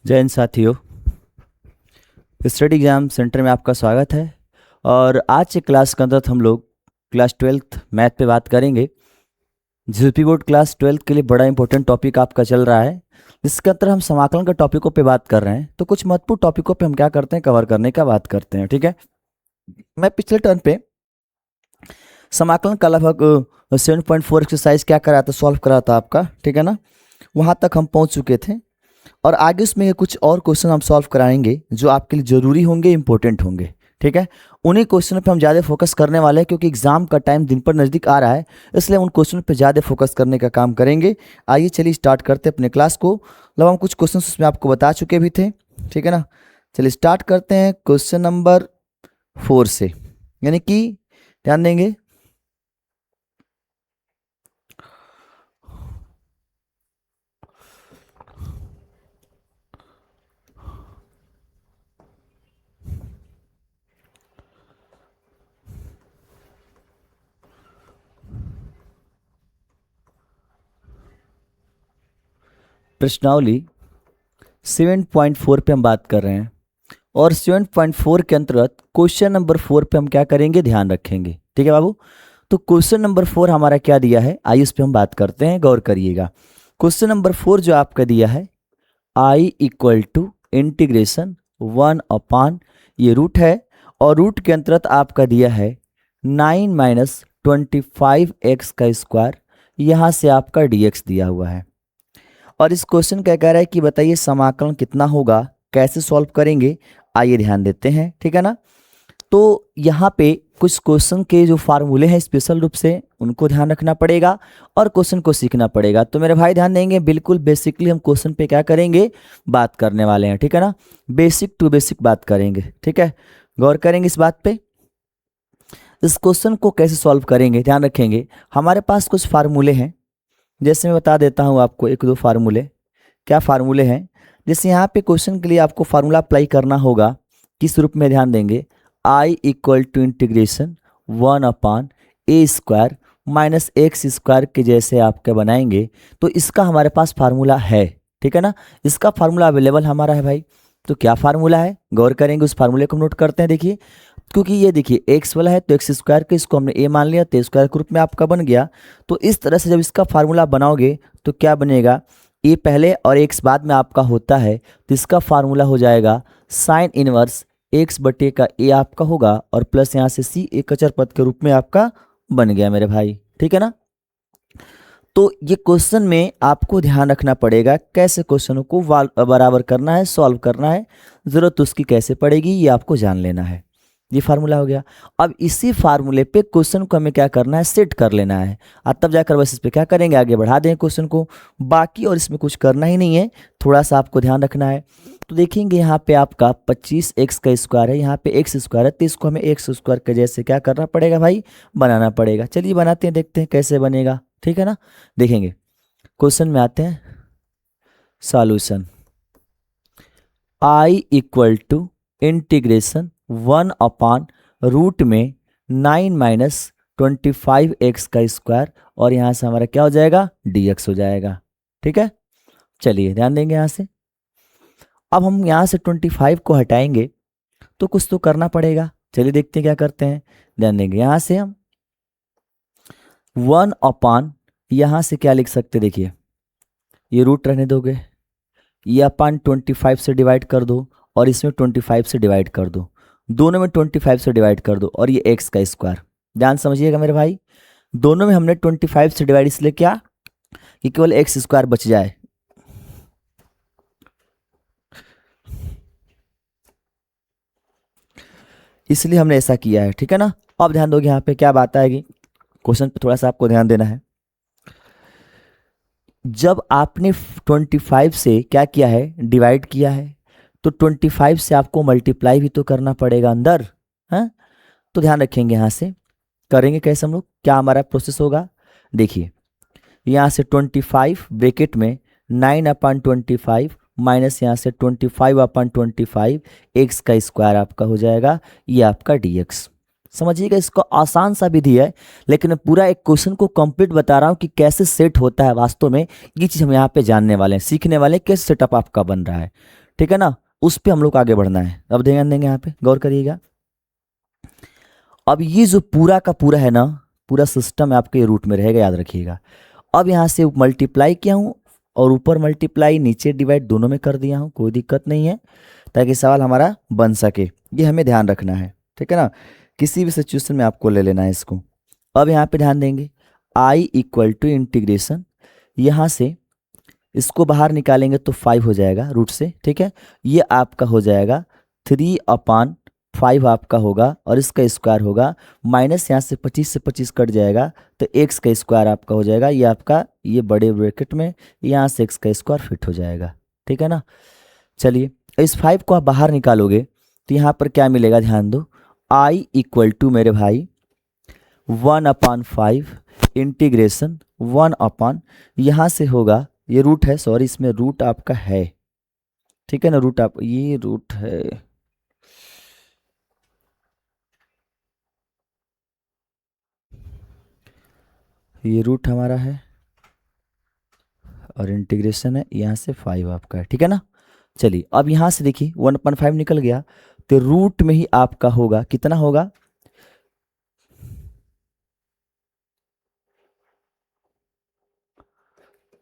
जय हिंद साथियों। Study exam centre में आपका स्वागत है। और आज के क्लास के अंदर हम लोग क्लास 12th मैथ पे बात करेंगे। जीपी बोर्ड क्लास 12th के लिए बड़ा इंपॉर्टेंट टॉपिक आपका चल रहा है, जिसके अंदर हम समाकलन के टॉपिकों पे बात कर रहे हैं। तो कुछ महत्वपूर्ण टॉपिकों पे हम क्या करते हैं, कवर करने का बात करते हैं। ठीक है, मैं पिछले टर्न पे समाकलन का लगभग 7.4 एक्सरसाइज क्या करा था, सॉल्व करा था आपका। ठीक है ना, वहाँ तक हम पहुँच चुके थे और आगे उसमें कुछ और क्वेश्चन हम सॉल्व कराएंगे जो आपके लिए ज़रूरी होंगे, इंपॉर्टेंट होंगे। ठीक है, उन्हीं क्वेश्चनों पे हम ज़्यादा फोकस करने वाले हैं क्योंकि एग्जाम का टाइम दिन पर नज़दीक आ रहा है, इसलिए उन क्वेश्चन पे ज़्यादा फोकस करने का काम करेंगे। आइए चलिए स्टार्ट करते हैं अपने क्लास को। मतलब हम कुछ क्वेश्चन उसमें आपको बता चुके भी थे। ठीक है ना, चलिए स्टार्ट करते हैं क्वेश्चन नंबर 4 से, यानी कि ध्यान देंगे। प्रश्नावली 7.4 पे हम बात कर रहे हैं और 7.4 के अंतर्गत क्वेश्चन नंबर 4 पे हम क्या करेंगे, ध्यान रखेंगे। ठीक है बाबू, तो क्वेश्चन नंबर 4 हमारा क्या दिया है, आइए उस पर हम बात करते हैं, गौर करिएगा। क्वेश्चन नंबर 4 जो आपका दिया है, आई इक्वल टू इंटीग्रेशन 1 ये रूट है और रूट के अंतर्गत आपका दिया है 9 - 25x का स्क्वायर, यहाँ से आपका dx दिया हुआ है। और इस क्वेश्चन क्या कह रहा है कि बताइए समाकलन कितना होगा, कैसे सॉल्व करेंगे, आइए ध्यान देते हैं। ठीक है ना, तो यहाँ पे कुछ क्वेश्चन के जो फार्मूले हैं स्पेशल रूप से उनको ध्यान रखना पड़ेगा और क्वेश्चन को सीखना पड़ेगा। तो मेरे भाई ध्यान देंगे, बिल्कुल बेसिकली हम क्वेश्चन पे क्या करेंगे, बात करने वाले हैं। ठीक है ना, बेसिक टू बेसिक बात करेंगे। ठीक है, गौर करेंगे इस बात पे। इस क्वेश्चन को कैसे सॉल्व करेंगे, ध्यान रखेंगे। हमारे पास कुछ फार्मूले हैं, जैसे मैं बता देता हूँ आपको एक दो फार्मूले। क्या फार्मूले हैं, जैसे यहाँ पे क्वेश्चन के लिए आपको फार्मूला अप्लाई करना होगा, किस रूप में, ध्यान देंगे। I equal to integration 1/a² minus x square के जैसे आपके बनाएंगे, तो इसका हमारे पास फार्मूला है। ठीक है ना, इसका फार्मूला अवेलेबल हमारा है भाई। तो क्या फार्मूला है, गौर करेंगे, उस फार्मूले को नोट करते हैं। देखिए, क्योंकि ये देखिए एक्स वाला है तो एक्स स्क्वायर के इसको हमने ए मान लिया तो स्क्वायर के रूप में आपका बन गया। तो इस तरह से जब इसका फार्मूला बनाओगे तो क्या बनेगा, ए पहले और एक्स बाद में आपका होता है, तो इसका फार्मूला हो जाएगा साइन इनवर्स एक्स बटे का ए आपका होगा और प्लस यहाँ से सी एक अचर पद के रूप में आपका बन गया मेरे भाई। ठीक है ना, तो ये क्वेश्चन में आपको ध्यान रखना पड़ेगा कैसे क्वेश्चनों को बराबर करना है, सॉल्व करना है, जरूरत उसकी कैसे पड़ेगी ये आपको जान लेना है। ये फार्मूला हो गया। अब इसी फार्मूले पे क्वेश्चन को हमें क्या करना है, सेट कर लेना है और तब जाकर बस इस पे क्या करेंगे, आगे बढ़ा दें क्वेश्चन को, बाकी और इसमें कुछ करना ही नहीं है, थोड़ा सा आपको ध्यान रखना है। तो देखेंगे यहाँ पे आपका 25x का स्क्वायर है, यहाँ पे एक्स स्क्वायर है, तो इसको हमें एक्स स्क्वायर के जैसे क्या करना पड़ेगा भाई, बनाना पड़ेगा। चलिए बनाते हैं, देखते हैं कैसे बनेगा। ठीक है ना, देखेंगे क्वेश्चन में आते हैं। Solution I equal to integration 1/रूट में 9 - 25x का स्क्वायर और यहाँ से हमारा क्या हो जाएगा, dx हो जाएगा। ठीक है, चलिए ध्यान देंगे यहाँ से। अब हम यहाँ से 25 को हटाएंगे तो कुछ तो करना पड़ेगा, चलिए देखते हैं क्या करते हैं। ध्यान देंगे, यहाँ से हम 1/, यहाँ से क्या लिख सकते, देखिए ये रूट रहने दोगे, ये अपान 25 से डिवाइड कर दो और इसमें 25 से डिवाइड कर दो, दोनों में 25 से डिवाइड कर दो और ये एक्स का स्क्वायर। ध्यान समझिएगा मेरे भाई, दोनों में हमने 25 से डिवाइड इसलिए क्या कि केवल एक्स स्क्वायर बच जाए। इसलिए हमने ऐसा किया है। ठीक है ना, अब ध्यान दोगे यहाँ पे क्या बात आएगी, क्वेश्चन पे थोड़ा सा आपको ध्यान देना है। जब आपने 25 से क्या किया है, डिवाइड किया है, तो 25 से आपको मल्टीप्लाई भी तो करना पड़ेगा अंदर, है। तो ध्यान रखेंगे, यहाँ से करेंगे कैसे हम लोग, क्या हमारा प्रोसेस होगा, देखिए यहाँ से 25 ब्रैकेट में 9/25 माइनस यहाँ से 25/25 एक्स का स्क्वायर आपका हो जाएगा, ये आपका dx। समझिएगा, इसको आसान सा विधि है, लेकिन मैं पूरा एक क्वेश्चन को कंप्लीट बता रहा हूँ कि कैसे सेट होता है वास्तव में, ये चीज़ हम यहाँ पे जानने वाले हैं, सीखने वाले हैं कैसे सेटअप आपका बन रहा है। ठीक है ना, उस पे हम लोग को आगे बढ़ना है। अब ध्यान देंगे, यहाँ पे गौर करिएगा। अब ये जो पूरा का पूरा है ना, पूरा सिस्टम आपके रूट में रहेगा, याद रखिएगा। अब यहाँ से मल्टीप्लाई किया हूँ और ऊपर मल्टीप्लाई नीचे डिवाइड दोनों में कर दिया हूँ, कोई दिक्कत नहीं है, ताकि सवाल हमारा बन सके। ये हमें ध्यान रखना है, ठीक है ना, किसी भी सिचुएशन में आपको ले लेना है इसको। अब यहाँ पे ध्यान देंगे, आई इक्वल टू इंटीग्रेशन, यहाँ से इसको बाहर निकालेंगे तो 5 हो जाएगा रूट से, ठीक है। ये आपका हो जाएगा 3/5 आपका होगा, और इसका स्क्वायर होगा माइनस, यहाँ से 25 से 25 कट जाएगा तो x का स्क्वायर आपका हो जाएगा, ये आपका ये बड़े ब्रैकेट में यहाँ से x का स्क्वायर फिट हो जाएगा, ठीक है ना। चलिए इस 5 को आप बाहर निकालोगे तो यहाँ पर क्या मिलेगा, ध्यान दो, i इक्वल टू मेरे भाई 1/5 इंटीग्रेशन 1/, यहाँ से होगा, ये रूट है, सॉरी इसमें रूट आपका है, ठीक है ना, रूट आप, ये रूट है, ये रूट हमारा है और इंटीग्रेशन है, यहाँ से 5 आपका है, ठीक है ना। चलिए अब यहाँ से देखिए 1/5 निकल गया, तो रूट में ही आपका होगा, कितना होगा,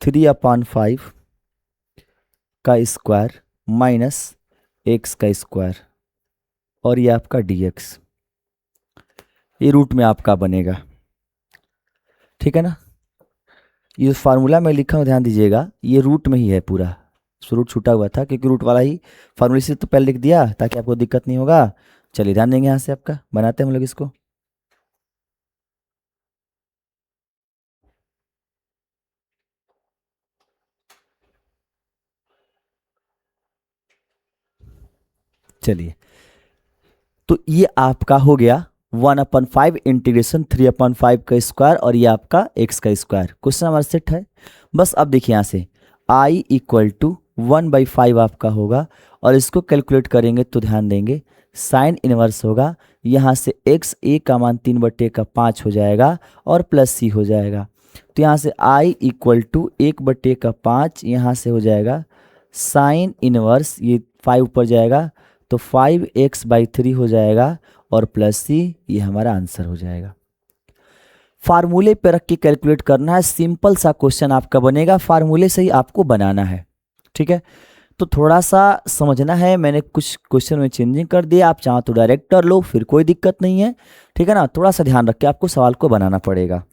3/5 का स्क्वायर माइनस x का स्क्वायर, और ये आपका dx, ये रूट में आपका बनेगा, ठीक है ना। ये फार्मूला में लिखा हूँ, ध्यान दीजिएगा, ये रूट में ही है पूरा, रूट छूटा हुआ था क्योंकि रूट वाला ही फार्मूले से तो पहले लिख दिया ताकि आपको दिक्कत नहीं होगा। चलिए ध्यान देंगे, यहाँ से आपका बनाते हैं हम लोग इसको। चलिए तो ये आपका हो गया 1/5 इंटीग्रेशन 3/5 का स्क्वायर, और ये आपका x का स्क्वायर। क्वेश्चन हमारा सेट है। बस अब देखिए यहाँ से i इक्वल टू 1/5 आपका होगा, और इसको कैलकुलेट करेंगे तो ध्यान देंगे साइन इनवर्स होगा, यहाँ से x a का मान 3/5 हो जाएगा और प्लस c हो जाएगा। तो यहाँ से i इक्वल टू 1/5, यहाँ से हो जाएगा साइन इनवर्स, ये 5 ऊपर जाएगा तो 5x/3 हो जाएगा और प्लस सी, ये हमारा आंसर हो जाएगा। फार्मूले पे रख के कैलकुलेट करना है, सिंपल सा क्वेश्चन आपका बनेगा, फार्मूले से ही आपको बनाना है, ठीक है। तो थोड़ा सा समझना है, मैंने कुछ क्वेश्चन में चेंजिंग कर दिया, आप चाहो तो डायरेक्ट कर लो, फिर कोई दिक्कत नहीं है, ठीक है ना। थोड़ा सा ध्यान रख के आपको सवाल को बनाना पड़ेगा।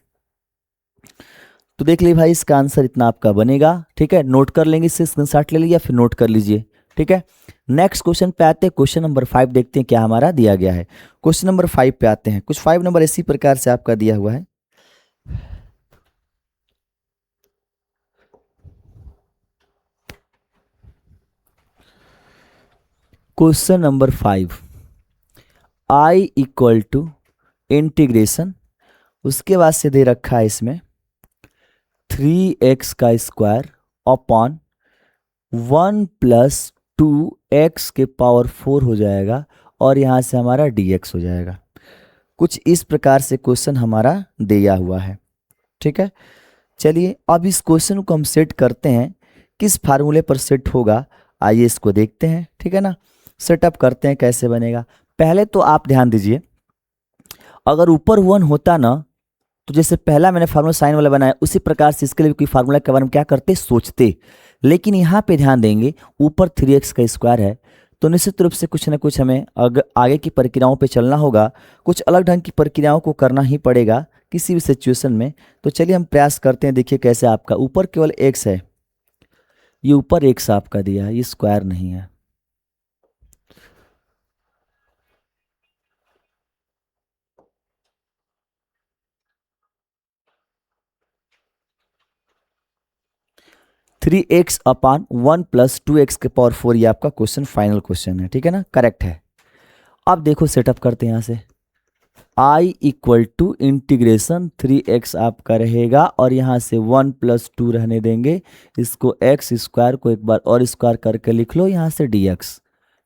तो देख लीजिए भाई, इसका आंसर इतना आपका बनेगा, ठीक है। नोट कर लेंगे, इससे स्क्रीनशॉट ले लीजिए, फिर नोट कर लीजिए, ठीक है। नेक्स्ट क्वेश्चन पे आते हैं, क्वेश्चन नंबर 5 देखते हैं क्या हमारा दिया गया है। क्वेश्चन नंबर 5 पे आते हैं, कुछ 5 नंबर इसी प्रकार से आपका दिया हुआ है। Question number 5, i equal to integration, उसके बाद से दे रखा है इसमें 3x का स्क्वायर अपॉन 1 + 2x के पावर 4 हो जाएगा, और यहाँ से हमारा dx हो जाएगा। कुछ इस प्रकार से क्वेश्चन हमारा दिया हुआ है, ठीक है। चलिए अब इस क्वेश्चन को हम सेट करते हैं, किस फार्मूले पर सेट होगा, आइए इसको देखते हैं, ठीक है ना। सेटअप करते हैं, कैसे बनेगा। पहले तो आप ध्यान दीजिए, अगर ऊपर 1 होता ना, तो जैसे पहला मैंने फार्मूला साइन वाला बनाया, उसी प्रकार से इसके लिए कोई फार्मूला के बारे में क्या करते, सोचते। लेकिन यहाँ पे ध्यान देंगे, ऊपर 3x का स्क्वायर है, तो निश्चित रूप से कुछ ना कुछ हमें आगे की प्रक्रियाओं पे चलना होगा, कुछ अलग ढंग की प्रक्रियाओं को करना ही पड़ेगा किसी भी सिचुएशन में। तो चलिए हम प्रयास करते हैं, देखिए कैसे। आपका ऊपर केवल x है, ये ऊपर x आपका दिया है, ये स्क्वायर नहीं है। थ्री एक्स अपॉन 1 + 2x के पावर 4, ये आपका क्वेश्चन फाइनल क्वेश्चन है, ठीक है ना, करेक्ट है। अब देखो सेटअप करते हैं, यहाँ से i equal to integration 3x आपका रहेगा, और यहाँ से 1 + 2 रहने देंगे, इसको x स्क्वायर को एक बार और स्क्वायर करके लिख लो, यहाँ से dx,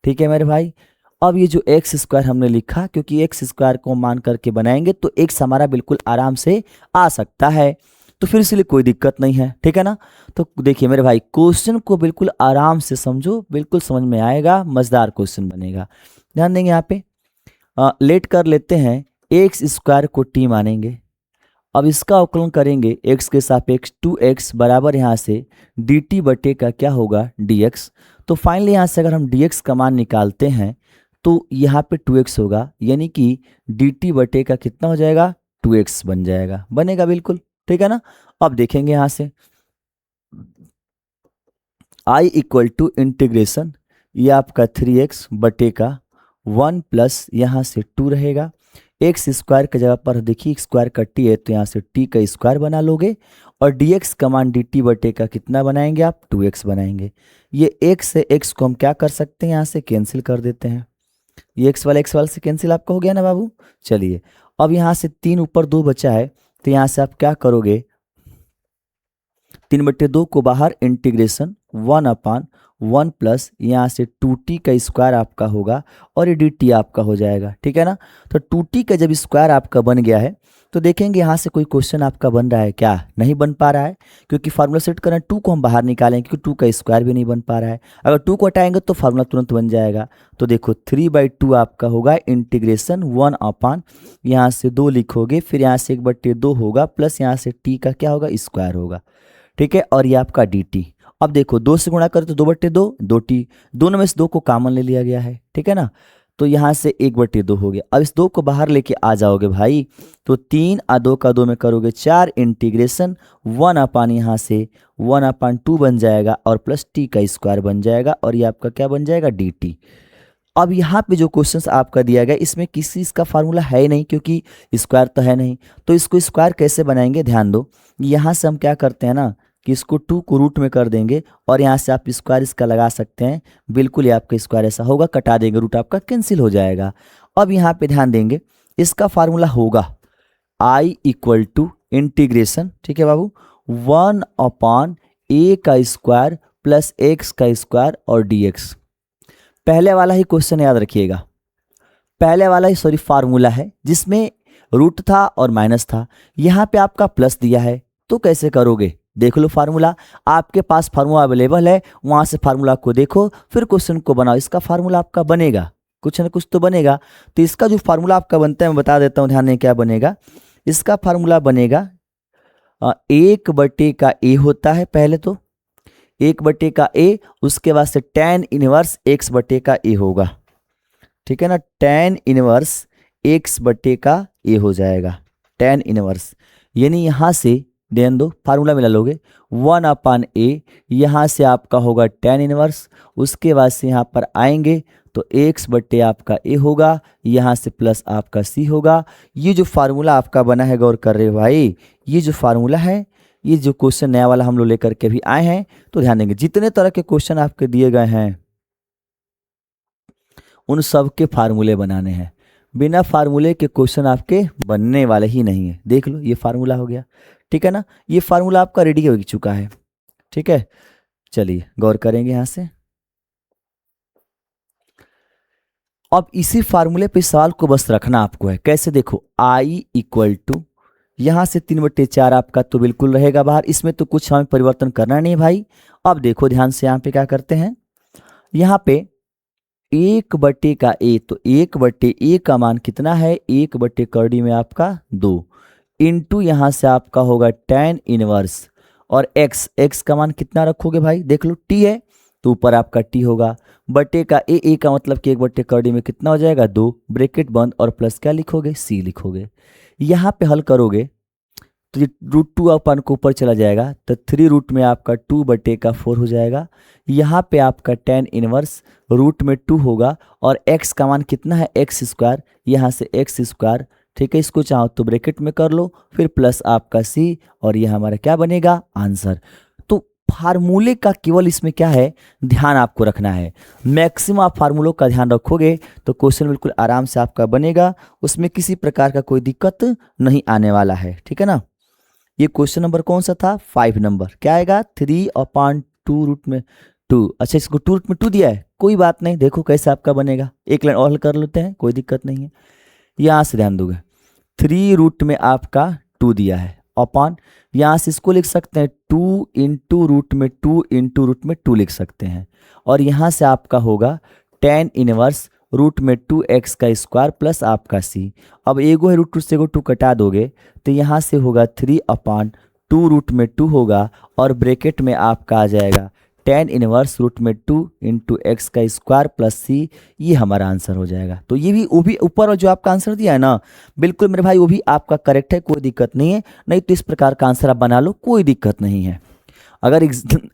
ठीक है मेरे भाई। अब ये जो x स्क्वायर हमने लिखा, क्योंकि x स्क्वायर को मान करके बनाएंगे तो x हमारा बिल्कुल आराम से आ सकता है। तो फिर इसलिए कोई दिक्कत नहीं है, ठीक है ना। तो देखिए मेरे भाई, क्वेश्चन को बिल्कुल आराम से समझो, बिल्कुल समझ में आएगा, मजेदार क्वेश्चन बनेगा। ध्यान देंगे यहाँ पे, लेट कर लेते हैं, एक्स स्क्वायर को टी मानेंगे। अब इसका अवकलन करेंगे x के सापेक्ष 2x बराबर यहाँ से dt बटे का क्या होगा dx। तो फाइनली यहाँ से अगर हम dx का मान निकालते हैं तो यहाँ पे 2x होगा, यानी कि dt बटे का कितना हो जाएगा, 2x बन जाएगा, बनेगा बिल्कुल, ठीक है ना। अब देखेंगे यहाँ से i इक्वल टू इंटीग्रेशन, ये आपका 3x बटे का 1 प्लस यहाँ से 2 रहेगा। एक्स स्क्वायर की जगह पर देखिए स्क्वायर का टी है, तो यहाँ से टी का स्क्वायर बना लोगे और dx का मान dt बटे का कितना बनाएंगे आप, 2x बनाएंगे। ये x से x को हम क्या कर सकते हैं, यहाँ से कैंसिल कर देते हैं। ये x वाला से कैंसिल आपका हो गया ना बाबू। चलिए अब यहाँ से 3 ऊपर 2 बचा है, तो यहाँ से आप क्या करोगे, 3/2 को बाहर, इंटीग्रेशन 1/1 प्लस यहाँ से 2t का स्क्वायर आपका होगा और ये dt आपका हो जाएगा, ठीक है ना। तो 2t का जब स्क्वायर आपका बन गया है तो देखेंगे यहाँ से कोई क्वेश्चन आपका बन रहा है क्या, नहीं बन पा रहा है, क्योंकि फार्मूला सेट करें 2 को हम बाहर निकालेंगे क्योंकि 2 का स्क्वायर भी नहीं बन पा रहा है। अगर 2 को हटाएंगे तो फार्मूला तुरंत बन जाएगा। तो देखो 3/2 आपका होगा इंटीग्रेशन 1/, यहाँ से 2 लिखोगे, फिर यहाँ से 1/2 होगा प्लस यहाँ से t का क्या होगा, स्क्वायर होगा, ठीक है। और ये आपका dt। अब देखो 2 से गुणा करें तो 2/2, 2t, दोनों में से 2 को कॉमन ले लिया गया है, ठीक है ना। तो यहाँ से 1/2 हो गया। अब इस 2 को बाहर लेके आ जाओगे भाई, तो 3 और 2 का 2 में करोगे 4, इंटीग्रेशन 1/, यहाँ से 1/2 बन जाएगा और प्लस t का स्क्वायर बन जाएगा और ये आपका क्या बन जाएगा, dt। अब यहाँ पे जो क्वेश्चन आपका दिया गया इसमें किसी इसका फार्मूला है ही नहीं, क्योंकि स्क्वायर तो है नहीं। तो इसको स्क्वायर कैसे बनाएंगे, ध्यान दो, यहाँ से हम क्या करते हैं ना कि इसको 2 को रूट में कर देंगे और यहाँ से आप स्क्वायर इसका लगा सकते हैं, बिल्कुल ये आपका स्क्वायर ऐसा होगा, कटा देंगे, रूट आपका कैंसिल हो जाएगा। अब यहाँ पे ध्यान देंगे, इसका फार्मूला होगा i इक्वल टू इंटीग्रेशन, ठीक है बाबू, 1/a का स्क्वायर प्लस x का स्क्वायर और dx। पहले वाला ही क्वेश्चन याद रखिएगा, पहले वाला ही सॉरी फार्मूला है जिसमें रूट था और माइनस था, यहाँ पे आपका प्लस दिया है। तो कैसे करोगे, देख लो फार्मूला, आपके पास फार्मूला अवेलेबल है, वहां से फार्मूला को देखो फिर क्वेश्चन को बनाओ। इसका फार्मूला आपका बनेगा, कुछ ना कुछ तो बनेगा। तो इसका जो फार्मूला आपका बनता है मैं बता देता हूँ, ध्यान दें क्या बनेगा। इसका फार्मूला बनेगा 1/a होता है, पहले तो 1/a, उसके बाद से tan इनवर्स x/a होगा, ठीक है ना। tan इनवर्स x/a हो जाएगा, tan इनवर्स, यानी यहाँ से ध्यान दो फार्मूला मिला लोगे 1/a, यहाँ से आपका होगा tan इनवर्स, उसके बाद से यहाँ पर आएंगे तो x/a आपका a होगा, यहाँ से प्लस आपका c होगा। ये जो फार्मूला आपका बना है, गौर कर रहे हो भाई, ये जो फार्मूला है, ये जो क्वेश्चन नया वाला हम लोग लेकर के भी आए हैं, तो ध्यान देंगे जितने तरह के क्वेश्चन आपके दिए गए हैं उन सब के फार्मूले बनाने हैं, बिना फार्मूले के क्वेश्चन आपके बनने वाले ही नहीं है। देख लो ये फार्मूला हो गया, ठीक है ना, ये फार्मूला आपका रेडी हो चुका है, ठीक है। चलिए गौर करेंगे यहाँ से, अब इसी फार्मूले पे सवाल को बस रखना आपको है। कैसे, देखो i इक्वल टू, यहाँ से 3/4 आपका तो बिल्कुल रहेगा बाहर, इसमें तो कुछ हमें परिवर्तन करना नहीं भाई। अब देखो ध्यान से यहाँ पे क्या करते हैं, यहाँ पे 1/a, तो 1/a का मान कितना है, 1/कड़ी में आपका 2 इंटू यहाँ से आपका होगा tan इनवर्स और x का मान कितना रखोगे भाई, देख लो t है तो ऊपर आपका t होगा, बटे का a का मतलब कि 1/कड़ी में कितना हो जाएगा 2, ब्रैकेट बंद और प्लस क्या लिखोगे, c लिखोगे। यहाँ पे हल करोगे तो ये √2 को ऊपर चला जाएगा, तो 3 रूट में आपका 2/4 हो जाएगा। यहाँ पे आपका tan इनवर्स रूट में 2 होगा और x का मान कितना है, x², यहाँ से x², ठीक है। इसको चाहो तो ब्रैकेट में कर लो, फिर प्लस आपका c और यह हमारा क्या बनेगा, आंसर। तो फार्मूले का केवल इसमें क्या है, ध्यान आपको रखना है। मैक्सिमम आप फार्मूलों का ध्यान रखोगे तो क्वेश्चन बिल्कुल आराम से आपका बनेगा, उसमें किसी प्रकार का कोई दिक्कत नहीं आने वाला है, ठीक है ना। ये क्वेश्चन नंबर कौन सा था, 5 नंबर, क्या आएगा 3/2 रूट में 2। अच्छा इसको 2 रूट में 2 दिया है, कोई बात नहीं, देखो कैसे आपका बनेगा, एक लाइन और हल कर लेते हैं, कोई दिक्कत नहीं है। यहाँ से ध्यान दोगे 3 रूट में आपका 2 दिया है, अपॉन, यहाँ से इसको लिख सकते हैं 2 इंटू रूट में 2 इंटू रूट में 2 लिख सकते हैं, और यहाँ से आपका होगा tan इनवर्स रूट में 2x का स्क्वायर प्लस आपका c। अब एगो है रूट 2 से एगो 2 कटा दोगे तो यहाँ से होगा 3/2 रूट में 2 होगा, और ब्रैकेट में आपका आ जाएगा tan इनवर्स रूट में 2 इंटू एक्स का स्क्वायर प्लस सी। ये हमारा आंसर हो जाएगा। तो ये भी, वो भी ऊपर जो आपका आंसर दिया है ना, बिल्कुल मेरे भाई वो भी आपका करेक्ट है, कोई दिक्कत नहीं है। नहीं तो इस प्रकार का आंसर आप बना लो, कोई दिक्कत नहीं है। अगर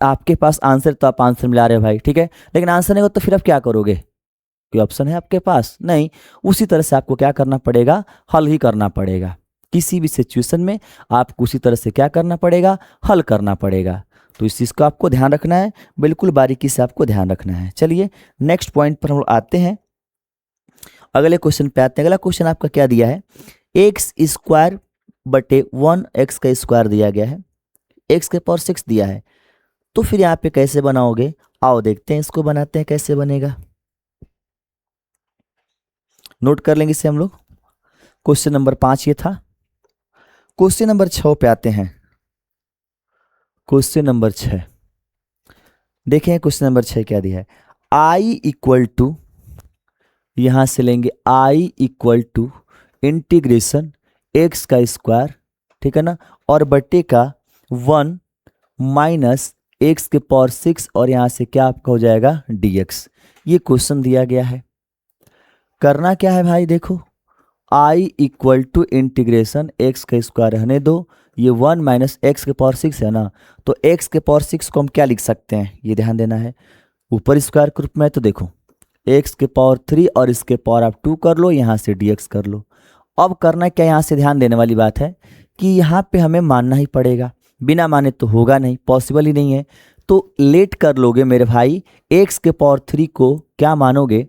आपके पास आंसर तो आप आंसर मिला रहे हो भाई, ठीक है, लेकिन आंसर नहीं हो तो फिर आप क्या करोगे? कोई ऑप्शन है आपके पास? नहीं। उसी तरह से आपको क्या करना पड़ेगा? हल ही करना पड़ेगा। किसी भी सिचुएशन में आपको उसी तरह से क्या करना पड़ेगा? हल करना पड़ेगा। तो इस चीज़ को आपको ध्यान रखना है, बिल्कुल बारीकी से आपको ध्यान रखना है। चलिए नेक्स्ट पॉइंट पर हम आते हैं, अगले क्वेश्चन पे आते हैं। अगला क्वेश्चन आपका क्या दिया है? एक्स स्क्वायर बटे 1x का स्क्वायर दिया गया है, एक्स के पावर 6 दिया है। तो फिर यहाँ पे कैसे बनाओगे? आओ देखते हैं, इसको बनाते हैं कैसे बनेगा। नोट कर लेंगे इसे हम लोग। क्वेश्चन नंबर 5 ये था। क्वेश्चन नंबर 6 पे आते हैं। क्वेश्चन नंबर 6 देखें, क्वेश्चन नंबर 6 क्या दिया है? आई इक्वल टू, यहां से लेंगे आई इक्वल टू इंटीग्रेशन एक्स का स्क्वायर, ठीक है ना, और बट्टे का 1 माइनस एक्स के पावर 6, और यहां से क्या आपका हो जाएगा? dx। ये क्वेश्चन दिया गया है। करना क्या है भाई? देखो, आई इक्वल टू इंटीग्रेशन एक्स का स्क्वायर रहने दो, ये 1 माइनस एक्स के पावर 6 है ना, तो एक्स के पावर 6 को हम क्या लिख सकते हैं? ये ध्यान देना है, ऊपर स्क्वायर के रूप में। तो देखो एक्स के पावर 3 और इसके पावर आप 2 कर लो, यहाँ से dx कर लो। अब करना क्या? यहाँ से ध्यान देने वाली बात है कि यहाँ पे हमें मानना ही पड़ेगा, बिना माने तो होगा नहीं, पॉसिबल ही नहीं है। तो लेट कर लोगे मेरे भाई, एक्स के पावर 3 को क्या मानोगे?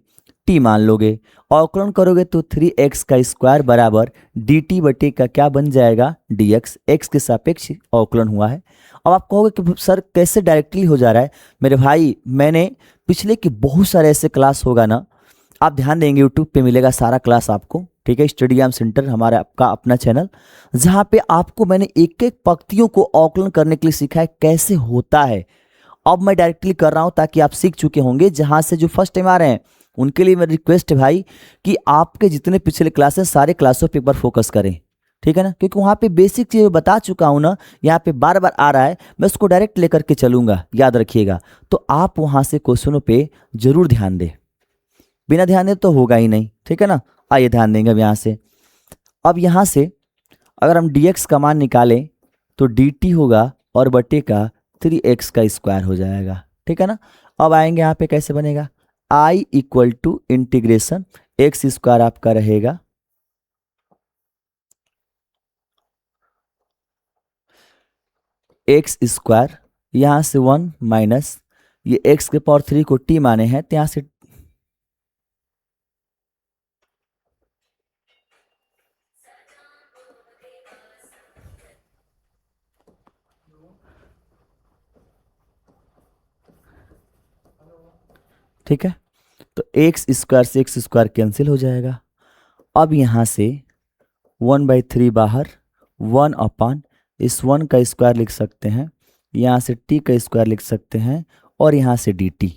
t मान लोगे। अवकलन करोगे तो 3x का स्क्वायर बराबर dt बटे का क्या बन जाएगा? dx। x के सापेक्ष अवकलन हुआ है। अब आप कहोगे कि सर कैसे डायरेक्टली हो जा रहा है? मेरे भाई मैंने पिछले के बहुत सारे ऐसे क्लास होगा ना, आप ध्यान देंगे यूट्यूब पे मिलेगा सारा क्लास आपको, ठीक है, स्टडीग्राम सेंटर हमारा आपका अपना चैनल, जहाँ पे आपको मैंने एक एक पंक्तियों को अवकलन करने के लिए सिखाया कैसे होता है। अब मैं डायरेक्टली कर रहा हूँ ताकि आप सीख चुके होंगे। जहाँ से जो फर्स्ट टाइम आ रहे हैं उनके लिए मेरी रिक्वेस्ट है भाई कि आपके जितने पिछले क्लास हैं सारे क्लासों पे एक बार फोकस करें, ठीक है ना, क्योंकि वहाँ पे बेसिक चीज़ बता चुका हूँ ना, यहाँ पे बार बार आ रहा है, मैं उसको डायरेक्ट लेकर के चलूंगा, याद रखिएगा। तो आप वहाँ से क्वेश्चनों पे जरूर ध्यान दें, बिना ध्यान दे तो होगा ही नहीं, ठीक है ना। आइए ध्यान देंगे अब यहाँ से। अब यहाँ से अगर हम dx का मान निकालें तो dt होगा और बटे का 3x का स्क्वायर हो जाएगा, ठीक है ना। अब आएंगे यहाँ पे कैसे बनेगा? I equal to integration X square आपका रहेगा एक्स स्क्वायर, यहाँ से 1 माइनस ये एक्स के पावर 3 को t माने हैं, तो यहाँ से ठीक है, तो एक्स स्क्वायर से एक्स स्क्वायर कैंसिल हो जाएगा। अब यहाँ से 1/3 बाहर, 1/, इस 1 का स्क्वायर लिख सकते हैं, यहाँ से t का स्क्वायर लिख सकते हैं, और यहाँ से dt।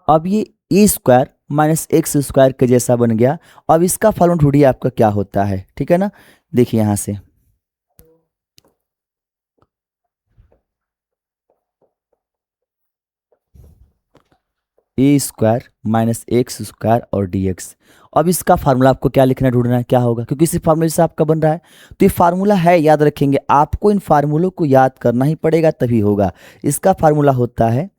अब ये ए स्क्वायर माइनस एक्स स्क्वायर के जैसा बन गया। अब इसका फॉर्मूला ढूंढिए आपका क्या होता है, ठीक है ना। देखिए यहाँ से ए स्क्वायर माइनस एक्स स्क्वायर और dx। अब इसका फार्मूला आपको क्या लिखना ढूंढना है, क्या होगा, क्योंकि इसी फार्मूले से आपका बन रहा है। तो ये फार्मूला है, याद रखेंगे, आपको इन फार्मूलों को याद करना ही पड़ेगा तभी होगा। इसका फार्मूला होता है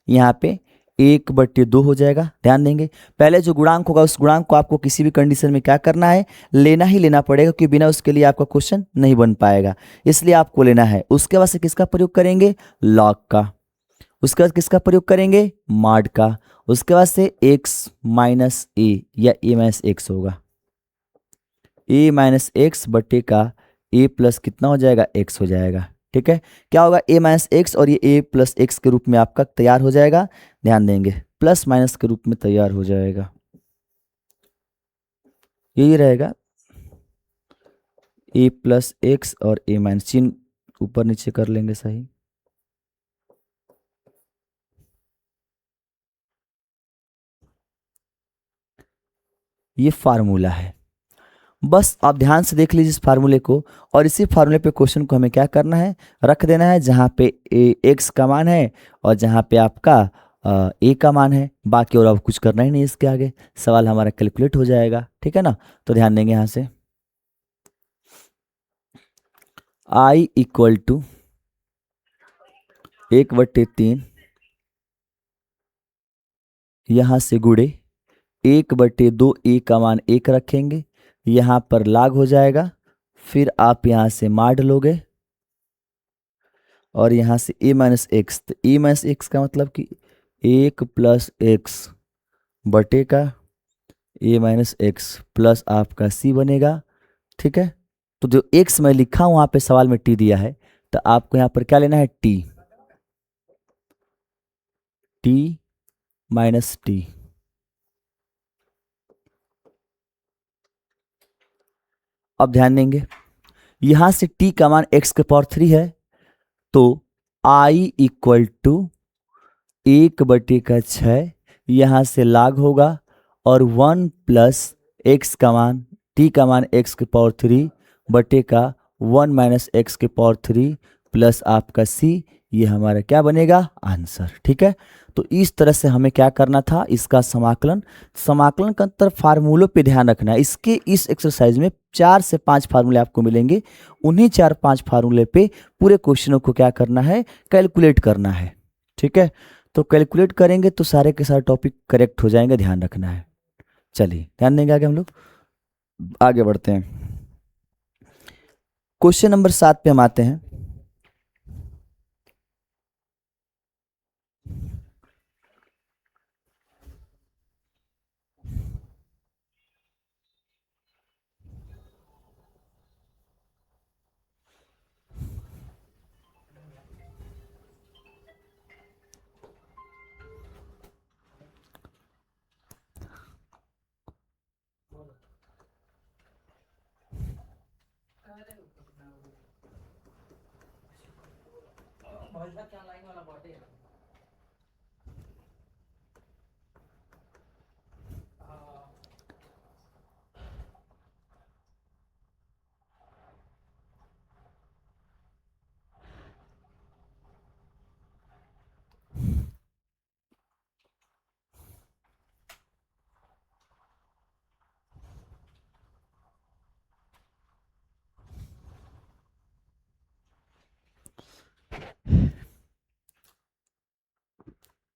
यहाँ पे 1/2 हो जाएगा। ध्यान देंगे, पहले जो गुणांक होगा उस गुणांक को आपको किसी भी कंडीशन में क्या करना है? लेना ही लेना पड़ेगा, क्योंकि बिना उसके लिए आपका क्वेश्चन नहीं बन पाएगा, इसलिए आपको लेना है। उसके बाद से किसका प्रयोग करेंगे? लॉग का। उसके बाद किसका प्रयोग करेंगे? मॉड का। उसके बाद से x माइनस ए या a माइनस एक्स होगा, a माइनस एक्स बटे का a प्लस कितना हो जाएगा? x हो जाएगा, ठीक है। क्या होगा? a माइनस एक्स, और ये a प्लस एक्स के रूप में आपका तैयार हो जाएगा। ध्यान देंगे, प्लस माइनस के रूप में तैयार हो जाएगा, यही रहेगा a प्लस एक्स और a माइनस। चिन्ह ऊपर नीचे कर लेंगे सही। ये फार्मूला है, बस आप ध्यान से देख लीजिए इस फार्मूले को, और इसी फार्मूले पे क्वेश्चन को हमें क्या करना है, रख देना है, जहाँ पे एक्स का मान है और जहाँ पे आपका ए का मान है, बाकी और अब कुछ करना ही नहीं इसके आगे, सवाल हमारा कैलकुलेट हो जाएगा। ठीक है ना, तो ध्यान देंगे यहाँ से, आई इक्वल टू 1/3, यहाँ से गुड़े 1/2, ए का मान 1 रखेंगे, यहाँ पर लाग हो जाएगा, फिर आप यहाँ से माड लोगे और यहाँ से a माइनस एक्स, तो a माइनस एक्स का मतलब कि 1 प्लस एक्स बटे का a माइनस एक्स प्लस आपका c बनेगा। ठीक है, तो जो x मैं लिखा हूं वहां पे सवाल में t दिया है, तो आपको यहाँ पर क्या लेना है, t माइनस टी। अब ध्यान देंगे, यहां से t का मान x के पावर 3 है, तो i इक्वल टू 1/6, यहाँ से लाग होगा और 1 प्लस एक्स का मान, टी का मान x के पावर 3 बटे का 1 माइनस एक्स के पावर 3 प्लस आपका c, ये हमारा क्या बनेगा, आंसर। ठीक है, तो इस तरह से हमें क्या करना था, इसका समाकलन, समाकलन का अंतर फार्मूलों पे ध्यान रखना है। इसके इस एक्सरसाइज में 4 से 5 फार्मूले आपको मिलेंगे, उन्हीं 4-5 फार्मूले पे पूरे क्वेश्चनों को क्या करना है, कैलकुलेट करना है। ठीक है, तो कैलकुलेट करेंगे तो सारे के सारे टॉपिक करेक्ट हो जाएंगे, ध्यान रखना है। चलिए ध्यान देंगे, आगे हम लोग आगे बढ़ते हैं। क्वेश्चन नंबर 7 पे हम आते हैं।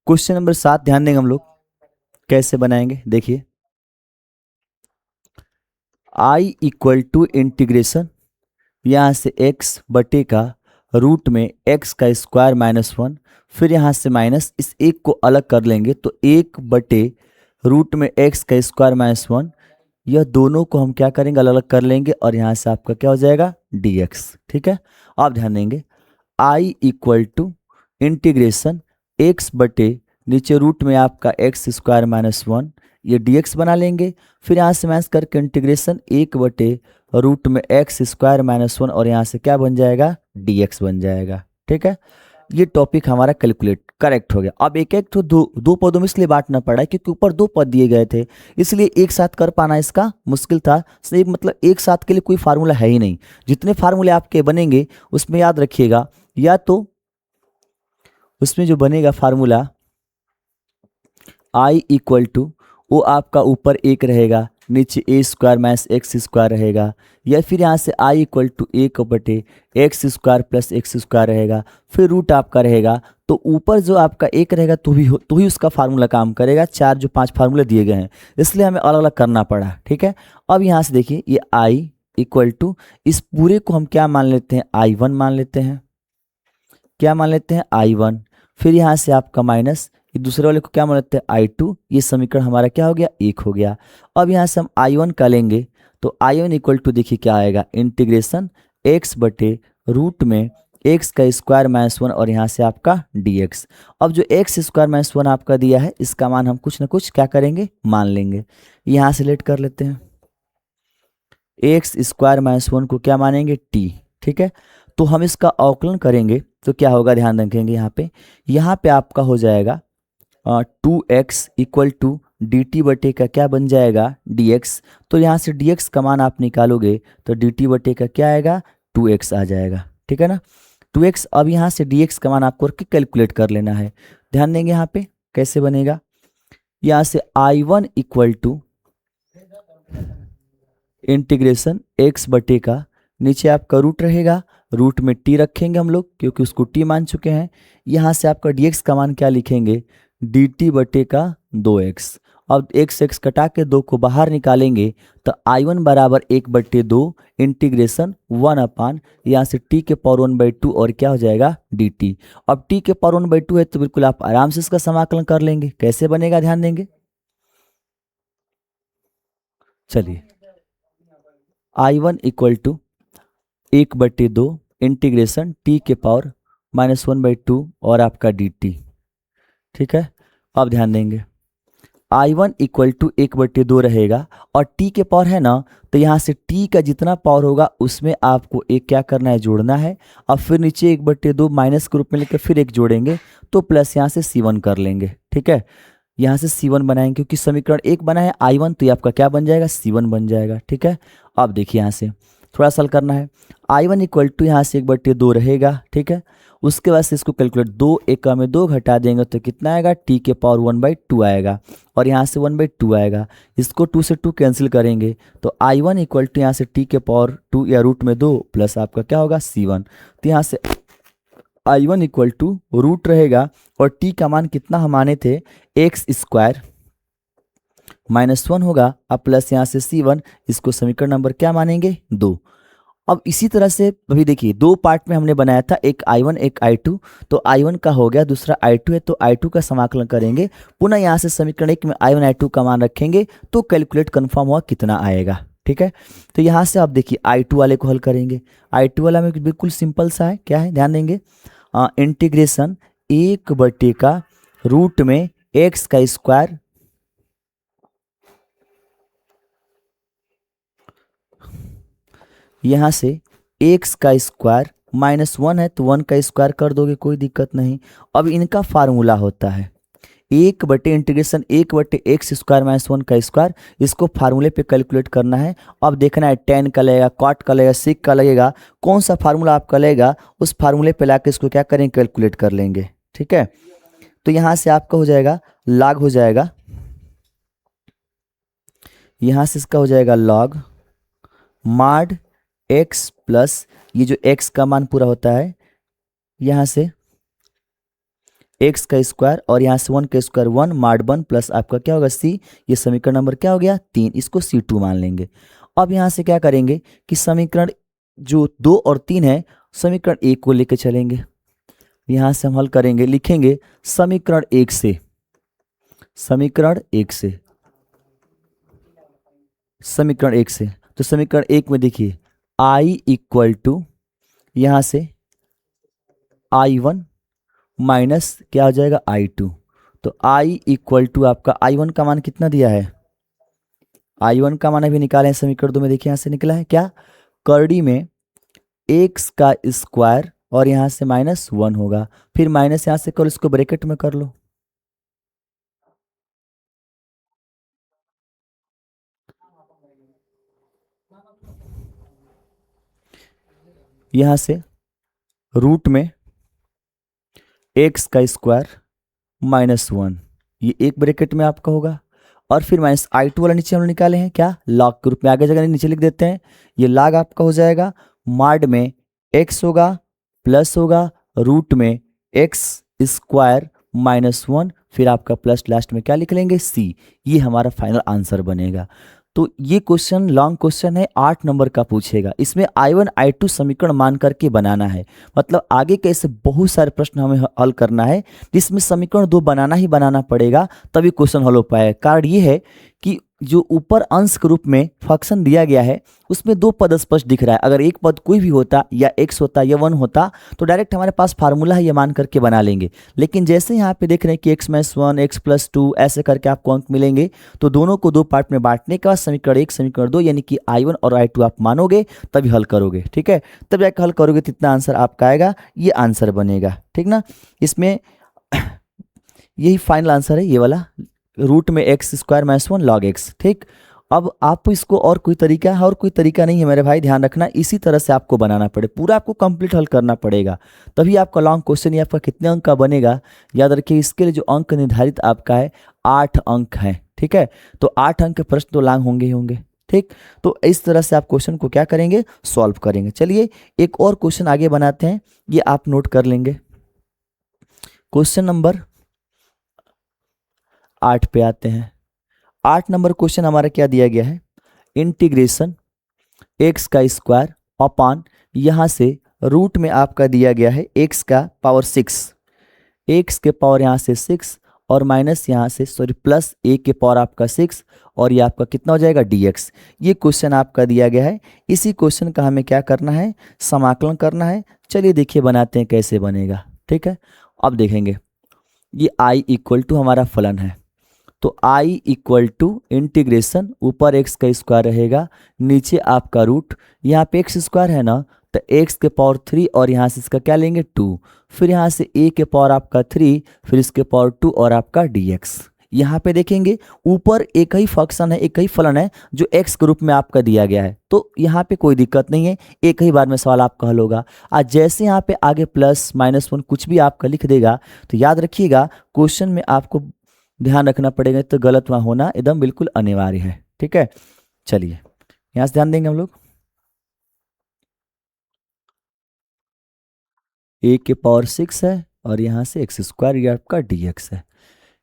क्वेश्चन नंबर 7 ध्यान देंगे हम लोग कैसे बनाएंगे, देखिए i इक्वल टू इंटीग्रेशन, यहाँ से x बटे का रूट में x का स्क्वायर माइनस 1, फिर यहाँ से माइनस, इस एक को अलग कर लेंगे तो 1/रूट में x का स्क्वायर माइनस 1, यह दोनों को हम क्या करेंगे, अलग अलग कर लेंगे और यहाँ से आपका क्या हो जाएगा, dx। ठीक है, आप ध्यान देंगे, i equal to integration x बटे नीचे रूट में आपका x स्क्वायर माइनस 1, ये dx बना लेंगे, फिर यहाँ से माइनस करके इंटीग्रेशन 1/रूट में x स्क्वायर माइनस 1 और यहाँ से क्या बन जाएगा, dx बन जाएगा। ठीक है, ये टॉपिक हमारा कैलकुलेट करेक्ट हो गया। अब एक एक तो दो पदों में इसलिए बांटना पड़ा है क्योंकि ऊपर 2 पद दिए गए थे, इसलिए एक साथ कर पाना इसका मुश्किल था। सही मतलब एक साथ के लिए कोई फार्मूला है ही नहीं, जितने फार्मूले आपके बनेंगे उसमें याद रखिएगा, या तो उसमें जो बनेगा फार्मूला i इक्वल टू, वो आपका ऊपर 1 रहेगा, नीचे a square minus x square रहेगा, या फिर यहाँ से i इक्वल टू 1/x स्क्वायर प्लस एक्स स्क्वायर रहेगा, फिर रूट आपका रहेगा, तो ऊपर जो आपका 1 रहेगा तो ही उसका फार्मूला काम करेगा। 4 जो 5 फार्मूले दिए गए हैं, इसलिए हमें अलग अलग करना पड़ा। ठीक है, अब यहाँ से देखिए ये i इक्वल टू, इस पूरे को हम क्या मान लेते हैं, i1 मान लेते हैं, क्या मान लेते हैं, i1, फिर यहाँ से आपका माइनस, ये दूसरे वाले को क्या मान लेते हैं, i2, ये समीकरण हमारा क्या हो गया, 1 हो गया। अब यहाँ से हम i1 का लेंगे तो i1 इक्वल टू देखिए क्या आएगा, इंटीग्रेशन x बटे रूट में x का स्क्वायर माइनस 1 और यहाँ से आपका dx। अब जो x स्क्वायर माइनस 1 आपका दिया है, इसका मान हम कुछ ना कुछ क्या करेंगे, मान लेंगे। यहाँ से लेट कर लेते हैं, x स्क्वायर माइनस 1 को क्या मानेंगे, t। ठीक है, तो हम इसका अवकलन करेंगे तो क्या होगा, ध्यान रखेंगे यहाँ पे आपका हो जाएगा 2x equal to d t बटे का क्या बन जाएगा, dx। तो यहाँ से dx का मान आप निकालोगे तो dt बटे का क्या आएगा, 2x आ जाएगा, ठीक है ना। 2x, अब यहाँ से dx का मान आपको कैलकुलेट कर लेना है। ध्यान देंगे यहाँ पे कैसे बनेगा, यहाँ से I1 equal to integration x बटे का, नीचे आपका रूट रहेगा, रूट में t रखेंगे हम लोग क्योंकि उसको t मान चुके हैं। यहाँ से आपका dx का मान क्या लिखेंगे, dt बटे का 2x। अब x कटा के 2 को बाहर निकालेंगे तो I1 बराबर 1/2 इंटीग्रेशन 1 अपान यहाँ से t के पावर 1/2 और क्या हो जाएगा dt। अब t के पावर 1/2 है तो बिल्कुल आप आराम से इसका समाकलन कर लेंगे। कैसे बनेगा, ध्यान देंगे। चलिए I1 equal to 1/2 integration t के पावर -1/2 और आपका dt, ठीक है। अब ध्यान देंगे I1 इक्वल टू 1/2 रहेगा और t के पावर है ना, तो यहाँ से t का जितना पावर होगा उसमें आपको एक क्या करना है, जोड़ना है। अब फिर नीचे 1/2 माइनस के रूप में लेकर फिर एक जोड़ेंगे तो प्लस यहाँ से C1 कर लेंगे, ठीक है। यहाँ से C1 बनाएंगे क्योंकि समीकरण 1 बना है I1, तो ये आपका क्या बन जाएगा, C1 बन जाएगा, ठीक है। अब देखिए यहाँ से थोड़ा सा हल करना है। I1 इक्वल टू यहाँ से 1/2 रहेगा, ठीक है। उसके बाद से इसको कैलकुलेट 2 एक में 2 घटा देंगे तो कितना आएगा, t के पावर 1/2 आएगा और यहाँ से 1/2 आएगा। इसको 2 से 2 कैंसिल करेंगे तो I1 इक्वल टू यहाँ से t के पावर 2 या रूट में 2 प्लस आपका क्या होगा C1। तो यहाँ से I1 इक्वल टू रूट रहेगा और t का मान कितना हम माने थे, x² -1 होगा। अब प्लस यहाँ से C1, इसको समीकरण नंबर क्या मानेंगे, 2। अब इसी तरह से अभी देखिए 2 पार्ट में हमने बनाया था, एक I1 एक I2। तो I1 का हो गया, दूसरा I2 है तो I2 का समाकलन करेंगे। पुनः यहाँ से समीकरण 1 में I1 I2 का मान रखेंगे तो कैलकुलेट कंफर्म हुआ कितना आएगा, ठीक है। तो यहाँ से आप देखिए I2 वाले को हल करेंगे। I2 वाला में बिल्कुल सिंपल सा है, क्या है, ध्यान देंगे। इंटीग्रेशन 1 का रूट में x का स्क्वायर यहाँ से x का स्क्वायर -1 है तो 1 का स्क्वायर कर दोगे, कोई दिक्कत नहीं। अब इनका फार्मूला होता है 1/(x² -1 का स्क्वायर। इसको फार्मूले पे कैलकुलेट करना है। अब देखना है tan का लगेगा, cot का लगेगा, sec का लगेगा, कौन सा फार्मूला आपका लगेगा उस फार्मूले पे लाके इसको क्या करेंगे, कैलकुलेट कर लेंगे, ठीक है। तो यहाँ से आपका हो जाएगा log हो जाएगा, यहाँ से इसका हो जाएगा log mod x प्लस ये जो x का मान पूरा होता है यहाँ से x का स्क्वायर और यहाँ से 1 का स्क्वायर 1 mod 1 प्लस आपका क्या होगा c। ये समीकरण नंबर क्या हो गया, 3। इसको C2 मान लेंगे। अब यहाँ से क्या करेंगे कि समीकरण जो 2 और 3 है समीकरण 1 को लेके चलेंगे। यहाँ से हम हल करेंगे, लिखेंगे समीकरण 1 से, समीकरण 1 से, समीकरण 1 से। तो समीकरण 1 में देखिए I इक्वल टू यहाँ से I1 माइनस क्या हो जाएगा I2। तो I इक्वल टू आपका I1 का मान कितना दिया है, I1 का मान अभी निकाले हैं समीकरण 2 में। देखिए यहाँ से निकला है क्या, करड़ी में x का स्क्वायर और यहाँ से -1 होगा, फिर माइनस यहाँ से करो, इसको ब्रैकेट में कर लो। यहाँ से रूट में x का स्क्वायर -1, ये एक ब्रैकेट में आपका होगा और फिर -I2 वाला नीचे हम लोग निकाले हैं क्या, log के रूप में। आगे जगह नीचे लिख देते हैं, ये log आपका हो जाएगा mod में x होगा प्लस होगा रूट में x² -1 फिर आपका प्लस लास्ट में क्या लिख लेंगे c। ये हमारा फाइनल आंसर बनेगा। तो ये क्वेश्चन लॉन्ग क्वेश्चन है, 8 नंबर का पूछेगा। इसमें I1 I2 समीकरण मान करके बनाना है। मतलब आगे के ऐसे बहुत सारे प्रश्न हमें हल करना है जिसमें समीकरण 2 बनाना ही बनाना पड़ेगा, तभी क्वेश्चन हल हो पाएगा। कारण ये है कि जो ऊपर अंश के रूप में फंक्शन दिया गया है उसमें दो पद स्पष्ट दिख रहा है। अगर एक पद कोई भी होता या एक्स होता या वन होता तो डायरेक्ट हमारे पास फार्मूला है ये मान करके बना लेंगे। लेकिन जैसे यहाँ पे देख रहे हैं कि x minus one x plus two ऐसे करके आपको अंक मिलेंगे, तो दोनों को दो पार्ट में बांटने के बाद समीकरण एक समीकरण दो यानी कि I1 और I2 आप मानोगे तभी हल करोगे। ठीक है, तब जाकर हल करोगे तो इतना आंसर आपका आएगा, ये आंसर बनेगा। ठीक ना, इसमें यही फाइनल आंसर है ये वाला, रूट में x square minus one log x. ठीक, अब आप इसको और कोई तरीका है, और कोई तरीका नहीं है मेरे भाई, ध्यान रखना इसी तरह से आपको बनाना पड़े, पूरा आपको कंप्लीट हल करना पड़ेगा तभी आपका लॉन्ग क्वेश्चन, ये आपका कितने अंक का बनेगा याद रखिए। इसके लिए जो अंक निर्धारित आपका है 8 अंक है। ठीक है, तो 8 अंक के प्रश्न तो लॉन्ग होंगे ही होंगे। ठीक, तो इस तरह से आप क्वेश्चन को क्या करेंगे, सॉल्व करेंगे। चलिए एक और क्वेश्चन आगे बनाते हैं, ये आप नोट कर लेंगे। क्वेश्चन नंबर 8 पे आते हैं। 8 नंबर क्वेश्चन हमारा क्या दिया गया है, इंटीग्रेशन एक्स का स्क्वायर अपॉन यहाँ से रूट में आपका दिया गया है एक्स का पावर 6, एक्स के पावर यहाँ से 6 और माइनस यहाँ से प्लस ए के पावर आपका 6 और ये आपका कितना हो जाएगा dx। ये क्वेश्चन आपका दिया गया है, इसी क्वेश्चन का हमें क्या करना है, समाकलन करना है। चलिए देखिए बनाते हैं कैसे बनेगा। ठीक है, अब देखेंगे ये i इक्वल टू हमारा फलन है, तो i इक्वल टू इंटीग्रेशन ऊपर x का स्क्वायर रहेगा, नीचे आपका रूट, यहाँ पे एक्स स्क्वायर है ना तो x के पावर 3 और यहाँ से इसका क्या लेंगे 2, फिर यहाँ से a के पावर आपका 3 फिर इसके पावर 2 और आपका dx। यहाँ पे देखेंगे ऊपर एक ही फंक्शन है, एक ही फलन है जो x के रूप में आपका दिया गया है, तो यहाँ पे कोई दिक्कत नहीं है, एक ही बार में सवाल आपका हल होगा। आज जैसे यहाँ पे आगे प्लस माइनस वन कुछ भी आपका लिख देगा तो याद रखिएगा क्वेश्चन में आपको ध्यान रखना पड़ेगा, तो गलत वहाँ होना एकदम बिल्कुल अनिवार्य है। ठीक है, चलिए यहाँ से ध्यान देंगे हम लोग, ए के पावर 6 है और यहाँ से एक्स स्क्वायर ये आपका dx है।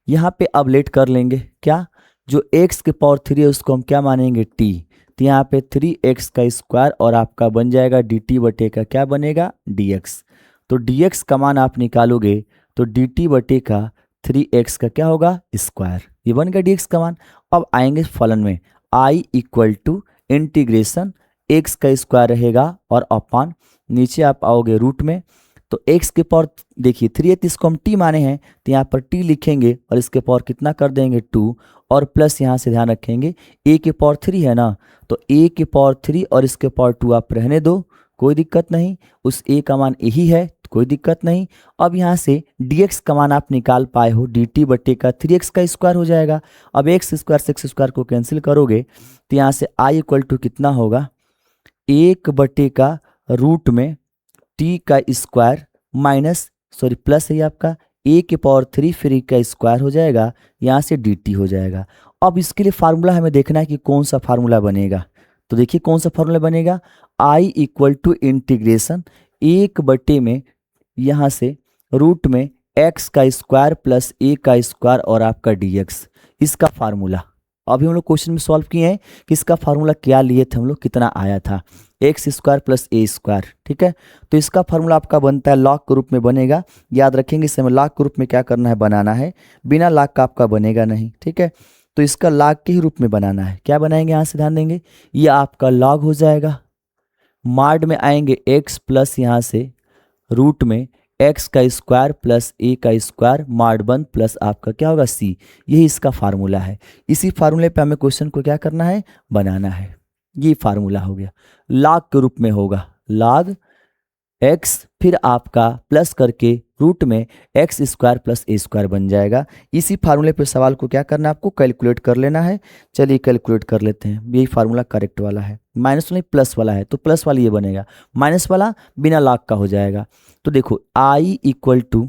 यहाँ पे अब लेट कर लेंगे क्या, जो x के पावर 3 है उसको हम क्या मानेंगे t, तो यहाँ पे 3x का स्क्वायर और आपका बन जाएगा dt बटे का क्या बनेगा dx। तो dx का मान आप निकालोगे तो dt बटे का 3x का क्या होगा स्क्वायर, ये बन गया dx का मान। अब आएंगे फलन में, i equal to integration x का स्क्वायर रहेगा और अपॉन नीचे आप आओगे रूट में, तो x के पावर देखिए 3 है तो इसको हम t माने हैं तो यहाँ पर t लिखेंगे और इसके पावर कितना कर देंगे 2 और प्लस यहाँ से ध्यान रखेंगे a के पावर 3 है ना, तो a के पावर 3 और इसके पावर 2 आप रहने दो, कोई दिक्कत नहीं, उस a का मान यही है कोई दिक्कत नहीं। अब यहाँ से dx का मान आप निकाल पाए हो, dt बटे का 3x का स्क्वायर हो जाएगा। अब एक्स स्क्वायर से एक्स स्क्वायर को कैंसिल करोगे तो यहाँ से i इक्वल टू कितना होगा, 1 बटे का रूट में t का स्क्वायर माइनस प्लस है आपका a के पावर 3 फिर e का स्क्वायर हो जाएगा, यहाँ से dt हो जाएगा। अब इसके लिए फार्मूला हमें देखना है कि कौन सा फार्मूला बनेगा, तो देखिए कौन सा फार्मूला बनेगा, i इक्वल टू इंटीग्रेशन 1 बटे में यहाँ से रूट में x का स्क्वायर प्लस a का स्क्वायर और आपका dx, इसका फार्मूला अभी हम लोग क्वेश्चन में सॉल्व किए हैं कि इसका फार्मूला क्या लिए थे हम लोग, कितना आया था एक्स स्क्वायर प्लस ए स्क्वायर। ठीक है, तो इसका फार्मूला आपका बनता है लॉग के रूप में बनेगा, याद रखेंगे इसे हमें लॉग के रूप में क्या करना है, बनाना है, बिना लॉग का आपका बनेगा नहीं। ठीक है, तो इसका लॉग के ही रूप में बनाना है, क्या बनाएंगे यहाँ से ध्यान देंगे, ये आपका लॉग हो जाएगा, माड में आएंगे एक्स प्लस यहाँ से रूट में एक्स का स्क्वायर प्लस ए का स्क्वायर माड 1 प्लस आपका क्या होगा सी, यही इसका फार्मूला है। इसी फार्मूले पे हमें क्वेश्चन को क्या करना है, बनाना है, ये फार्मूला हो गया, लॉग के रूप में होगा, लॉग एक्स फिर आपका प्लस करके रूट में एक्स स्क्वायर प्लस ए स्क्वायर बन जाएगा। इसी फार्मूले पे सवाल को क्या करना है, आपको कैलकुलेट कर लेना है। चलिए कैलकुलेट कर लेते हैं, यही फार्मूला करेक्ट वाला है, माइनस नहीं प्लस वाला है तो प्लस वाला ये बनेगा, माइनस वाला बिना लॉग का हो जाएगा। तो देखो i इक्वल टू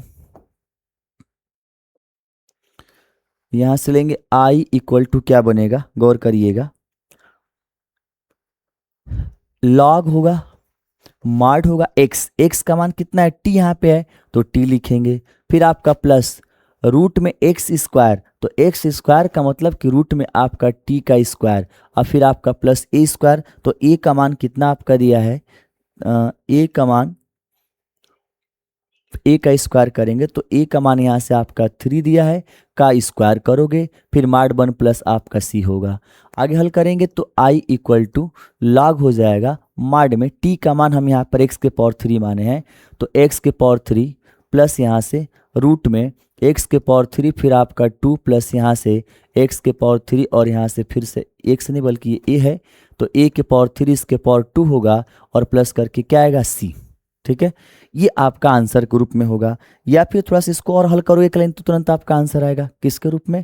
यहां से लेंगे i इक्वल टू क्या बनेगा, गौर करिएगा, लॉग होगा माड होगा x, x का मान कितना है t यहाँ पे है तो t लिखेंगे, फिर आपका प्लस रूट में एक्स स्क्वायर, तो एक्स स्क्वायर का मतलब कि रूट में आपका t का स्क्वायर और फिर आपका प्लस ए स्क्वायर, तो a का मान कितना आपका दिया है, a का मान ए का स्क्वायर करेंगे तो ए का मान यहाँ से आपका 3 दिया है, का स्क्वायर करोगे फिर माड 1 प्लस आपका सी होगा। आगे हल करेंगे तो आई इक्वल टू लॉग हो जाएगा माड में टी का मान हम यहाँ पर एक्स के पावर 3 माने हैं, तो एक्स के पावर 3 प्लस यहाँ से रूट में एक्स के पावर 3 फिर आपका 2 प्लस यहाँ से एक्स के पावर 3 और यहाँ से फिर से एक्स नहीं बल्कि ये ए है, तो ए के पावर 3 इसके पावर 2 होगा और प्लस करके क्या आएगा सी। ठीक है, ये आपका आंसर के रूप में होगा। या फिर थोड़ा सा इसको और हल करोगे करें तो तुरंत आपका आंसर आएगा किसके रूप में,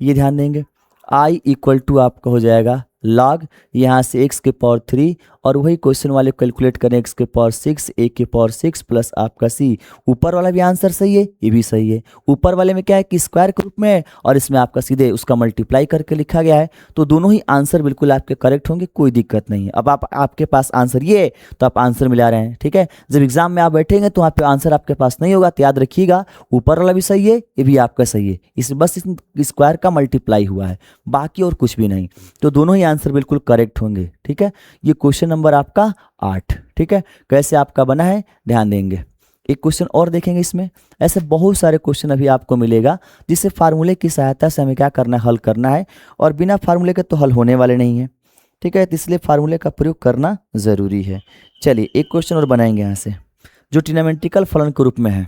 ये ध्यान देंगे। आई इक्वल टू आपका हो जाएगा लॉग यहाँ से एक्स के पावर 3 और वही क्वेश्चन वाले कैलकुलेट करें एक्स के पावर 6 ए के पावर 6 प्लस आपका सी। ऊपर वाला भी आंसर सही है, ये भी सही है। ऊपर वाले में क्या है कि स्क्वायर के रूप में है और इसमें आपका सीधे उसका मल्टीप्लाई करके लिखा गया है, तो दोनों ही आंसर बिल्कुल आपके करेक्ट होंगे, कोई दिक्कत नहीं है। अब आपके पास आंसर ये है तो आप आंसर मिला रहे हैं। ठीक है, जब एग्जाम में आप बैठेंगे तो वहाँ पे आंसर आपके पास नहीं होगा, तो याद रखिएगा ऊपर वाला भी सही है, ये भी आपका सही है, इस बस स्क्वायर का मल्टीप्लाई हुआ है, बाकी और कुछ भी नहीं, तो दोनों ही आंसर बिल्कुल करेक्ट होंगे। ठीक है, ये क्वेश्चन नंबर आपका 8। ठीक है, कैसे आपका बना है ध्यान देंगे। एक क्वेश्चन और देखेंगे, इसमें ऐसे बहुत सारे क्वेश्चन अभी आपको मिलेगा जिससे फार्मूले की सहायता से हमें क्या करना है, हल करना है, और बिना फार्मूले के तो हल होने वाले नहीं है। ठीक है, तो इसलिए फार्मूले का प्रयोग करना ज़रूरी है। चलिए एक क्वेश्चन और बनाएंगे यहाँ से जो ट्रिग्नोमेट्रिकल फलन के रूप में है।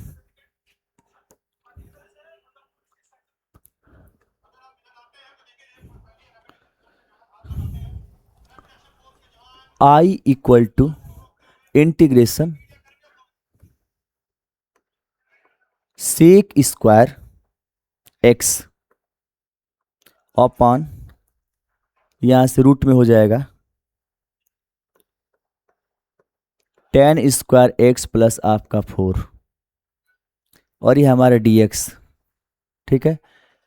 I equal to integration sec square X upon यहाँ से रूट में हो जाएगा tan स्क्वायर एक्स प्लस आपका 4 और ये हमारा dx। ठीक है,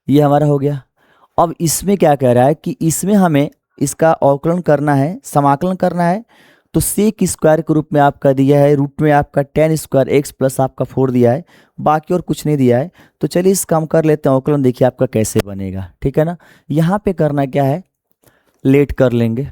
ये हमारा हो गया। अब इसमें क्या कह रहा है कि इसमें हमें इसका अवकलन करना है, समाकलन करना है, तो सेक स्क्वायर के रूप में आपका दिया है, रूट में आपका tan स्क्वायर एक्स प्लस आपका 4 दिया है, बाकी और कुछ नहीं दिया है। तो चलिए इस काम कर लेते हैं, अवकलन देखिए आपका कैसे बनेगा। ठीक है ना, यहाँ पे करना क्या है, लेट कर लेंगे।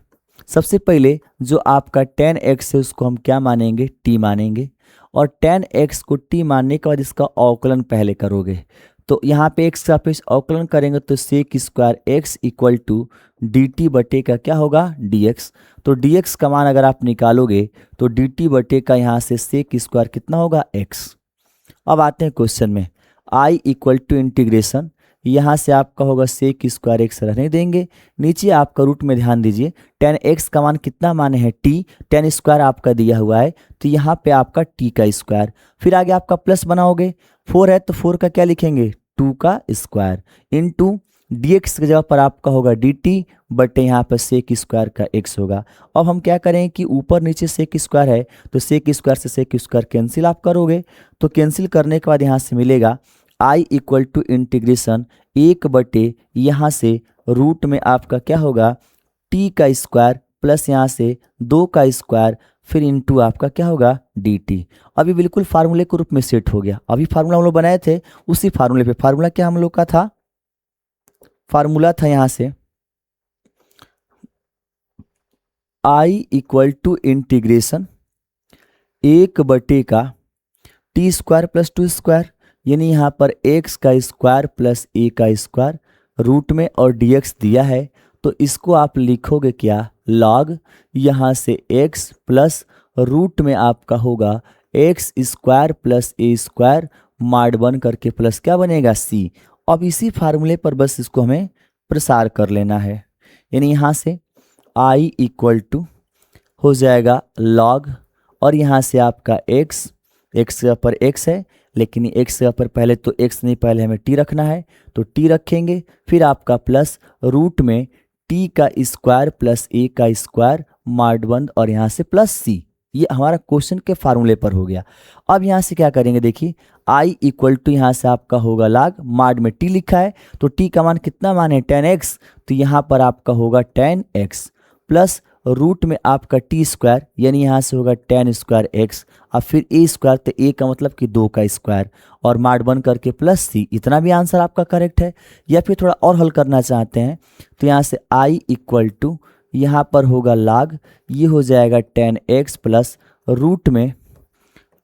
सबसे पहले जो आपका tan x है उसको हम क्या मानेंगे, t मानेंगे, और tan x को t मानने के बाद इसका अवकलन पहले करोगे, तो यहाँ पे x का पेश अवकलन करेंगे तो sec square x equal to d t बटे का क्या होगा dx। तो dx का मान अगर आप निकालोगे तो डी टी बटे का यहाँ से सेक स्क्वायर कितना होगा x। अब आते हैं क्वेश्चन में, i इक्वल टू इंटीग्रेशन यहाँ से आपका होगा सेक स्क्वायर एक्स रहने देंगे, नीचे आपका रूट में ध्यान दीजिए tan x का मान कितना माने है t, tan स्क्वायर आपका दिया हुआ है तो यहाँ पे आपका t का स्क्वायर, फिर आगे आपका प्लस बनाओगे, 4 है तो 4 का क्या लिखेंगे 2 का स्क्वायर इनटू dx की जगह पर आपका होगा dt बटे यहाँ पर सेक स्क्वायर का x होगा। अब हम क्या करें कि ऊपर नीचे सेक स्क्वायर है तो सेक स्क्वायर से सेक स्क्वायर कैंसिल आप करोगे, तो कैंसिल करने के बाद यहाँ से मिलेगा आई इक्वल टू इंटीग्रेशन 1 बटे यहाँ से रूट में आपका क्या होगा t का स्क्वायर प्लस यहाँ से 2 का स्क्वायर फिर इनटू आपका क्या होगा dt। अभी बिल्कुल फार्मूले के रूप में सेट हो गया। अभी फार्मूला हम लोग बनाए थे उसी फार्मूले पे, फार्मूला क्या हम लोग का था, फार्मूला था यहाँ से i इक्वल टू इंटीग्रेशन 1 बटे का t स्क्वायर प्लस 2 स्क्वायर, यानी यहाँ पर x का स्क्वायर प्लस a का स्क्वायर रूट में और dx दिया है, तो इसको आप लिखोगे क्या log यहाँ से x प्लस रूट में आपका होगा x square plus a square माड 1 करके प्लस क्या बनेगा c। अब इसी फार्मूले पर बस इसको हमें प्रसार कर लेना है, यानी यहाँ से i इक्वल टू हो जाएगा log और यहाँ से आपका x के ऊपर x है लेकिन x के ऊपर पहले तो x नहीं, पहले हमें t रखना है तो t रखेंगे, फिर आपका प्लस रूट में t का स्क्वायर प्लस a का स्क्वायर माड 1 और यहाँ से प्लस c। ये हमारा क्वेश्चन के फार्मूले पर हो गया। अब यहाँ से क्या करेंगे, देखिए i इक्वल टू यहाँ से आपका होगा log, माड में t लिखा है तो t का मान कितना मान है tan x, तो यहाँ पर आपका होगा tan x प्लस रूट में आपका टी स्क्वायर यानी यहाँ से होगा tan स्क्वायर एक्स, अब फिर ए स्क्वायर, तो ए का मतलब कि 2 का स्क्वायर और माड 1 करके प्लस सी। इतना भी आंसर आपका करेक्ट है। या फिर थोड़ा और हल करना चाहते हैं तो यहाँ से आई इक्वल टू यहाँ पर होगा log, ये हो जाएगा tan x प्लस रूट में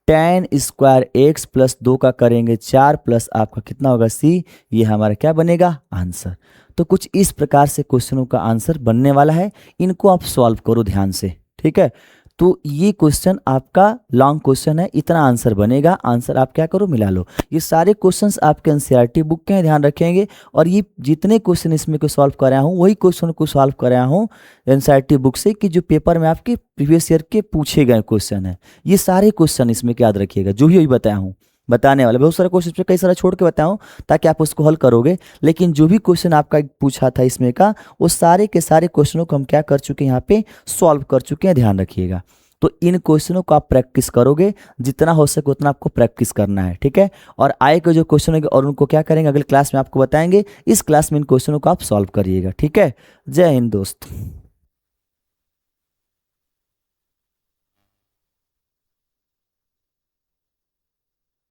टेन स्क्वायर एक्स प्लस 2 का करेंगे 4 प्लस आपका कितना होगा सी, ये हमारा क्या बनेगा आंसर। तो कुछ इस प्रकार से क्वेश्चनों का आंसर बनने वाला है, इनको आप सॉल्व करो ध्यान से, ठीक है। तो ये क्वेश्चन आपका लॉन्ग क्वेश्चन है, इतना आंसर बनेगा, आंसर आप क्या करो मिला लो। ये सारे क्वेश्चंस आपके एनसीईआरटी बुक के हैं, ध्यान रखेंगे। और ये जितने क्वेश्चन इसमें को सॉल्व कराया हूँ वही क्वेश्चन को सॉल्व कराया हूँ एनसीईआरटी बुक से, कि जो पेपर में आपके प्रीवियस ईयर के पूछे गए क्वेश्चन है। ये सारे क्वेश्चन इसमें याद रखिएगा, जो भी बताया हूँ बताने वाला, बहुत सारे क्वेश्चन पे कई सारा छोड़ के बताया हूँ ताकि आप उसको हल करोगे। लेकिन जो भी क्वेश्चन आपका पूछा था इसमें का, वो सारे के सारे क्वेश्चनों को हम क्या कर चुके हैं, यहाँ पे सॉल्व कर चुके हैं, ध्यान रखिएगा। तो इन क्वेश्चनों को आप प्रैक्टिस करोगे, जितना हो सके उतना आपको प्रैक्टिस करना है, ठीक है। और आए के जो क्वेश्चन होंगे और उनको क्या करेंगे अगले क्लास में आपको बताएंगे, इस क्लास में इन क्वेश्चनों को आप सॉल्व करिएगा, ठीक है। जय हिंद दोस्त।